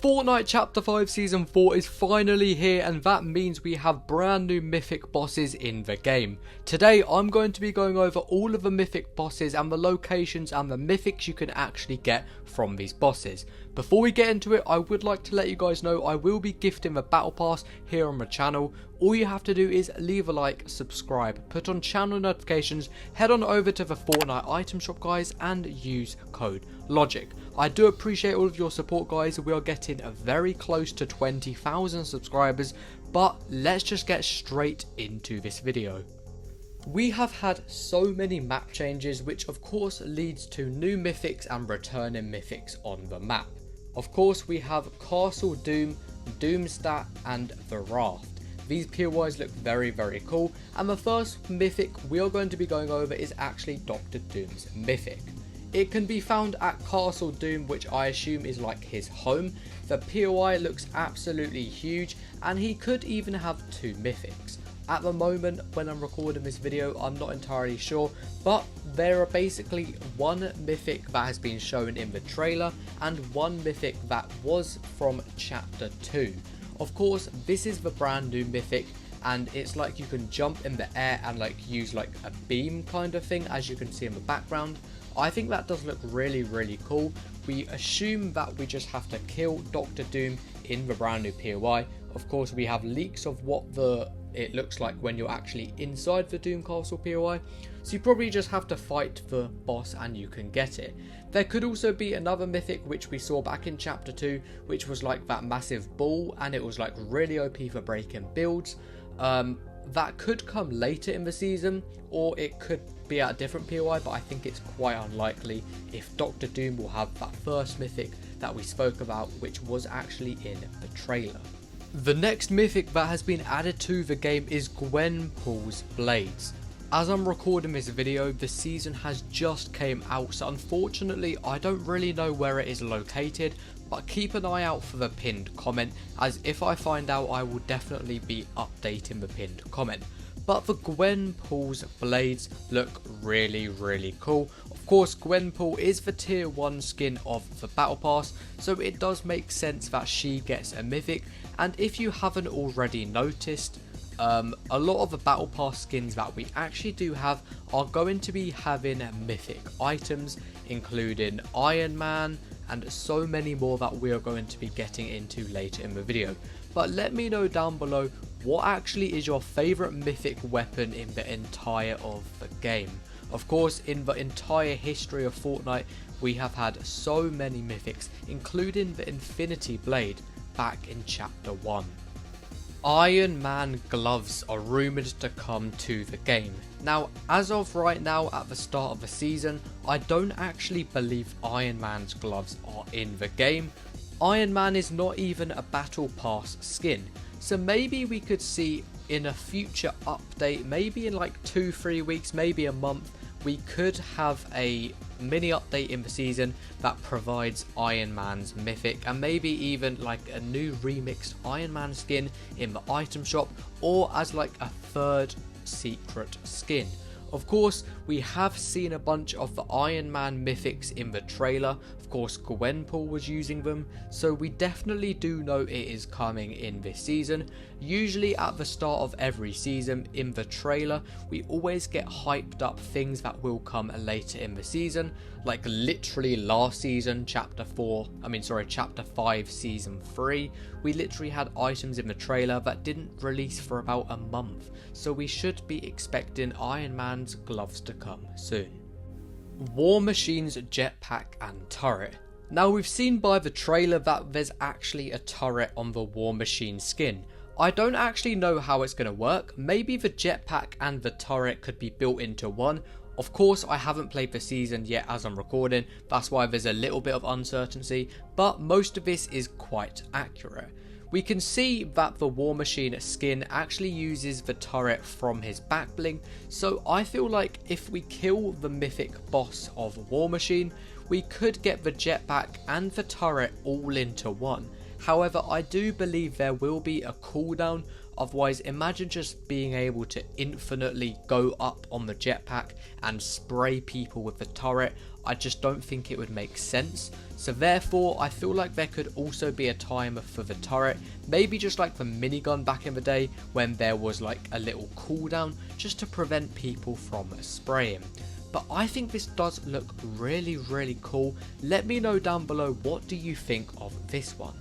Fortnite Chapter 5 Season 4 is finally here, and that means we have brand new mythic bosses in the game. Today I'm going to be going over all of the mythic bosses and the locations and the mythics you can actually get from these bosses. Before we get into it, I would like to let you guys know I will be gifting the battle pass here on the channel. All you have to do is leave a like, subscribe, put on channel notifications, head on over to the Fortnite item shop guys and use code LOGIC. I do appreciate all of your support guys. We are getting very close to 20,000 subscribers, but let's just get straight into this video. We have had so many map changes, which of course leads to new mythics and returning mythics on the map. Of course we have Castle Doom, Doomstat and the Raft. These POIs look very cool, and the first mythic we are going to be going over is actually Dr. Doom's mythic. It can be found at Castle Doom, which I assume is like his home. The POI looks absolutely huge, and he could even have two mythics. At the moment when I'm recording this video, I'm not entirely sure, but there are basically one mythic that has been shown in the trailer and one mythic that was from Chapter 2. Of course, this is the brand new mythic, and it's like you can jump in the air and like use like a beam kind of thing, as you can see in the background. I think that does look really cool. We assume that we just have to kill Dr. Doom in the brand new POI. Of course, we have leaks of what it looks like when you're actually inside the Doom Castle POI, so you probably just have to fight the boss and you can get it. There could also be another mythic which we saw back in Chapter 2, which was like that massive ball, and it was like really OP for breaking builds. That could come later in the season, or it could be at a different POI, but I think it's quite unlikely if Dr. Doom will have that first mythic that we spoke about, which was actually in the trailer. The next mythic that has been added to the game is Gwenpools Blades. As I'm recording this video, the season has just came out, so unfortunately I don't really know where it is located, but keep an eye out for the pinned comment, as if I find out I will definitely be updating the pinned comment. But the Gwenpools Blades look really cool. Of course, Gwenpool is the tier 1 skin of the battle pass, so it does make sense that she gets a mythic. And if you haven't already noticed, a lot of the battle pass skins that we actually do have are going to be having mythic items, including Iron Man and so many more that we are going to be getting into later in the video. But let me know down below, what actually is your favourite mythic weapon in the entire of the game? Of course, in the entire history of Fortnite, we have had so many mythics, including the Infinity Blade back in Chapter 1. Iron Man gloves are rumoured to come to the game. Now, as of right now at the start of the season, I don't actually believe Iron Man's gloves are in the game. Iron Man is not even a battle pass skin, so maybe we could see in a future update, maybe in like 2-3 weeks, maybe a month, we could have a mini update in the season that provides Iron Man's mythic, and maybe even like a new remixed Iron Man skin in the item shop, or as like a third secret skin. Of course, we have seen a bunch of the Iron Man mythics in the trailer. Of course, Gwenpool was using them, so we definitely do know it is coming in this season. Usually at the start of every season in the trailer, we always get hyped up things that will come later in the season. Like literally last season, Chapter 5 Season 3, we literally had items in the trailer that didn't release for about a month. So we should be expecting Iron Man's gloves to come soon. War Machine's jetpack and turret. Now, we've seen by the trailer that there's actually a turret on the War Machine skin. I don't actually know how it's going to work. Maybe the jetpack and the turret could be built into one. Of course, I haven't played the season yet as I'm recording, that's why there's a little bit of uncertainty, but most of this is quite accurate. We can see that the War Machine skin actually uses the turret from his back bling, so I feel like if we kill the mythic boss of War Machine, we could get the jetpack and the turret all into one. However, I do believe there will be a cooldown Otherwise, imagine just being able to infinitely go up on the jetpack and spray people with the turret. I just don't think it would make sense. So therefore, I feel like there could also be a timer for the turret, maybe just like the minigun back in the day when there was like a little cooldown just to prevent people from spraying. But I think this does look really cool. Let me know down below, what do you think of this one?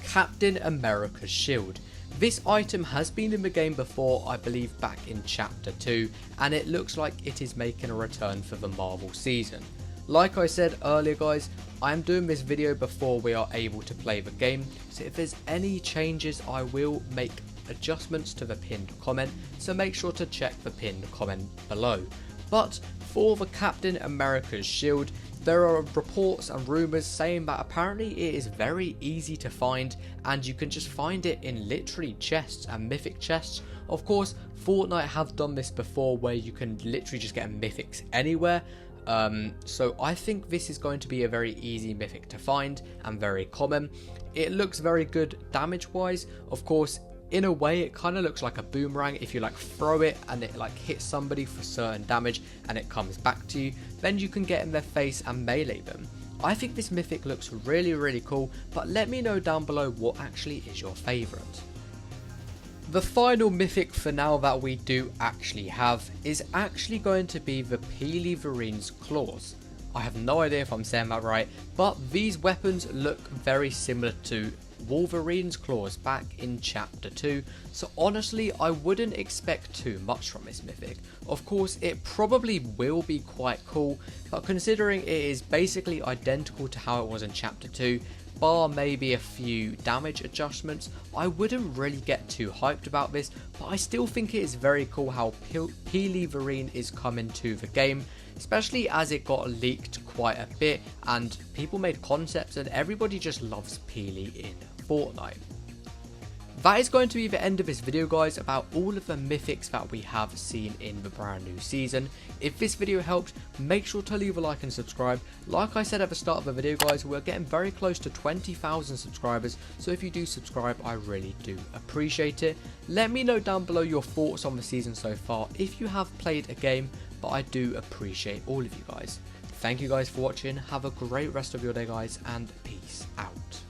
Captain America's shield. This item has been in the game before, I believe back in Chapter 2, and it looks like it is making a return for the Marvel season. Like I said earlier guys, I am doing this video before we are able to play the game, so if there's any changes I will make adjustments to the pinned comment, so make sure to check the pinned comment below. But for the Captain America's shield, there are reports and rumours saying that apparently it is very easy to find and you can just find it in literally chests and mythic chests. Of course, Fortnite have done this before where you can literally just get a mythics anywhere. So I think this is going to be a very easy mythic to find and very common. It looks very good damage wise. Of course, in a way it kind of looks like a boomerang. If you like throw it and it like hits somebody for certain damage and it comes back to you, then you can get in their face and melee them. I think this mythic looks really cool, but let me know down below what actually is your favourite. The final mythic for now that we do actually have is actually going to be the Peelyverine's Claws. I have no idea if I'm saying that right, but these weapons look very similar to Wolverine's claws back in Chapter 2, so honestly I wouldn't expect too much from this mythic. Of course it probably will be quite cool, but considering it is basically identical to how it was in Chapter 2, bar maybe a few damage adjustments, I wouldn't really get too hyped about this, but I still think it is very cool how Peelyverine is coming to the game, especially as it got leaked quite a bit and people made concepts and everybody just loves Peely in Fortnite. That is going to be the end of this video guys, about all of the mythics that we have seen in the brand new season. If this video helped, make sure to leave a like and subscribe. Like I said at the start of the video guys, we're getting very close to 20,000 subscribers, so if you do subscribe I really do appreciate it. Let me know down below your thoughts on the season so far if you have played a game, but I do appreciate all of you guys. Thank you guys for watching, have a great rest of your day guys, and peace out.